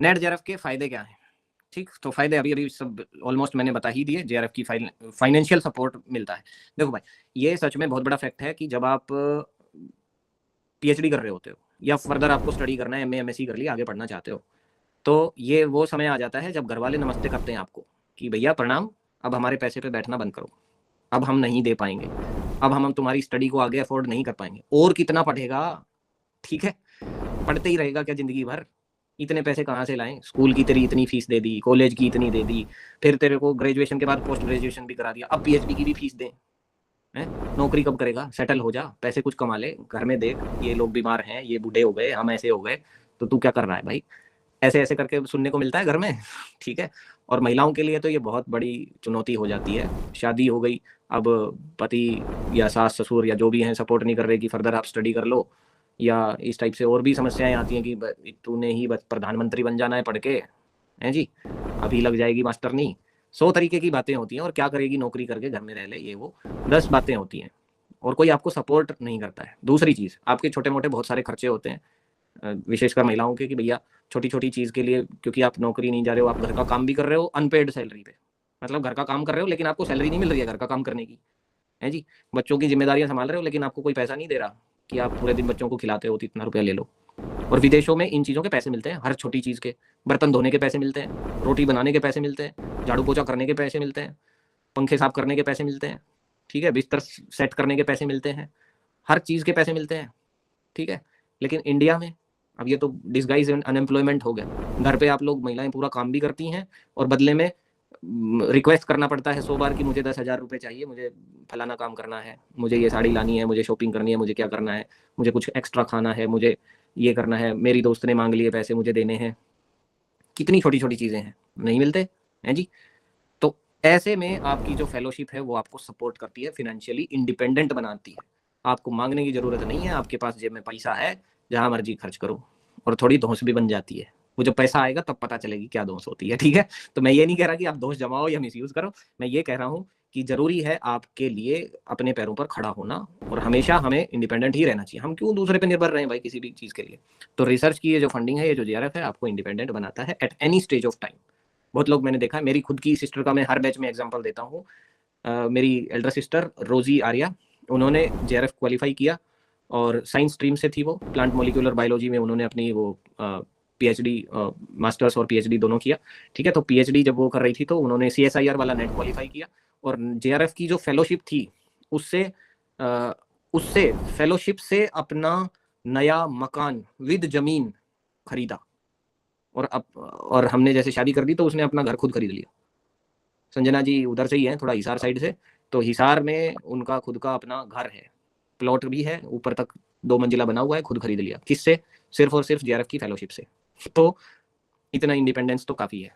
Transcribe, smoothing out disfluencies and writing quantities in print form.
Net JRF के फायदे क्या हैं? ठीक, तो फायदे अभी अभी सब ऑलमोस्ट मैंने बता ही दिए। जेआरएफ की फाइनेंशियल सपोर्ट मिलता है। देखो भाई, ये सच में बहुत बड़ा फैक्ट है कि जब आप पीएचडी कर रहे होते हो या फर्दर आपको स्टडी करना है, एमए एमएससी कर लिया, आगे पढ़ना चाहते हो, तो ये वो समय आ जाता है जब घर वाले नमस्ते करते हैं आपको कि भैया प्रणाम, अब हमारे पैसे पे बैठना बंद करो, अब हम नहीं दे पाएंगे, अब हम तुम्हारी स्टडी को आगे अफोर्ड नहीं कर पाएंगे। और कितना पढ़ेगा? ठीक है, पढ़ते ही रहेगा क्या जिंदगी भर? इतने पैसे कहाँ से लाएं? स्कूल की तेरी इतनी फीस दे दी, कॉलेज की इतनी दे दी, फिर तेरे को ग्रेजुएशन के बाद पोस्ट ग्रेजुएशन भी करा दिया, अब पीएचडी की भी फीस दें। है? नौकरी कब करेगा? सेटल हो जा, पैसे कुछ कमा ले, घर में देख ये लोग बीमार हैं, ये बूढ़े हो गए, हम ऐसे हो गए, तो तू क्या कर रहा है भाई? ऐसे ऐसे करके सुनने को मिलता है घर में। ठीक है। और महिलाओं के लिए तो ये बहुत बड़ी चुनौती हो जाती है। शादी हो गई, अब पति या सास ससुर या जो भी हैं सपोर्ट नहीं कर रहे कि फर्दर आप स्टडी कर लो, या इस टाइप से और भी समस्याएं आती हैं कि तूने ही बस प्रधानमंत्री बन जाना है पढ़ के, हैं जी, अभी लग जाएगी मास्टर नहीं। 100 तरीके की बातें होती हैं। और क्या करेगी नौकरी करके, घर में रह ले, ये वो 10 बातें होती हैं, और कोई आपको सपोर्ट नहीं करता है। दूसरी चीज़, आपके छोटे मोटे बहुत सारे खर्चे होते हैं, विशेषकर महिलाओं के, कि भैया छोटी छोटी चीज़ के लिए, क्योंकि आप नौकरी नहीं जा रहे हो, आप घर का काम भी कर रहे हो अनपेड सैलरी पे, मतलब घर का काम कर रहे हो लेकिन आपको सैलरी नहीं मिल रही है घर का काम करने की, है जी। बच्चों की जिम्मेदारियां संभाल रहे हो लेकिन आपको कोई पैसा नहीं दे रहा कि आप पूरे दिन बच्चों को खिलाते हो तो इतना रुपया ले लो। और विदेशों में इन चीज़ों के पैसे मिलते हैं, हर छोटी चीज़ के, बर्तन धोने के पैसे मिलते हैं, रोटी बनाने के पैसे मिलते हैं, झाड़ू पोछा करने के पैसे मिलते हैं, पंखे साफ करने के पैसे मिलते हैं, ठीक है, बिस्तर सेट करने के पैसे मिलते हैं, हर चीज़ के पैसे मिलते हैं। ठीक है। लेकिन इंडिया में अब ये तो डिसगाइज अनएम्प्लॉयमेंट हो गया। घर पे आप लोग महिलाएं पूरा काम भी करती हैं और बदले में रिक्वेस्ट करना पड़ता है 100 बार कि मुझे 10,000 रुपये चाहिए, मुझे फलाना काम करना है, मुझे ये साड़ी लानी है, मुझे शॉपिंग करनी है, मुझे क्या करना है, मुझे कुछ एक्स्ट्रा खाना है, मुझे ये करना है, मेरी दोस्त ने मांग लिए पैसे, मुझे देने हैं। कितनी छोटी छोटी चीज़ें हैं, नहीं मिलते हैं जी। तो ऐसे में आपकी जो फेलोशिप है वो आपको सपोर्ट करती है, फिनेंशियली इंडिपेंडेंट बनाती है। आपको मांगने की जरूरत नहीं है, आपके पास जेब में पैसा है, जहां मर्जी खर्च करो। और थोड़ी धौंस भी बन जाती है, वो जब पैसा आएगा तब पता चलेगी क्या धौंस होती है। ठीक है। तो मैं ये नहीं कह रहा कि आप धौंस जमाओ या मिसयूज करो, मैं ये कह रहा हूँ कि जरूरी है आपके लिए अपने पैरों पर खड़ा होना, और हमेशा हमें इंडिपेंडेंट ही रहना चाहिए। हम क्यों दूसरे पे निर्भर रहें भाई किसी भी चीज़ के लिए। तो रिसर्च की ये जो फंडिंग है, ये जो जेआरएफ है, आपको इंडिपेंडेंट बनाता है at any stage of time. बहुत लोग मैंने देखा है, मेरी खुद की सिस्टर का मैं हर बैच में एग्जांपल देता हूँ। मेरी एल्डर सिस्टर रोजी आर्या, उन्होंने जेआरएफ क्वालिफाई किया और साइंस स्ट्रीम से थी वो, प्लांट मोलिकुलर बायोलॉजी में उन्होंने अपनी वो पीएचडी, मास्टर्स और पीएचडी दोनों किया। ठीक है। तो पीएचडी जब वो कर रही थी तो उन्होंने सीएसआईआर वाला नेट क्वालिफाई किया, और जेआरएफ की जो फेलोशिप थी उससे उससे फेलोशिप से अपना नया मकान विद जमीन खरीदा। और हमने जैसे शादी कर दी तो उसने अपना घर खुद खरीद लिया। संजना जी उधर से ही है, थोड़ा हिसार साइड से, तो हिसार में उनका खुद का अपना घर है, प्लॉट भी है, ऊपर तक 2 मंजिला बना हुआ है, खुद खरीद लिया। किससे? सिर्फ और सिर्फ जेआरएफ की फेलोशिप से। तो इतना इंडिपेंडेंस तो काफी है।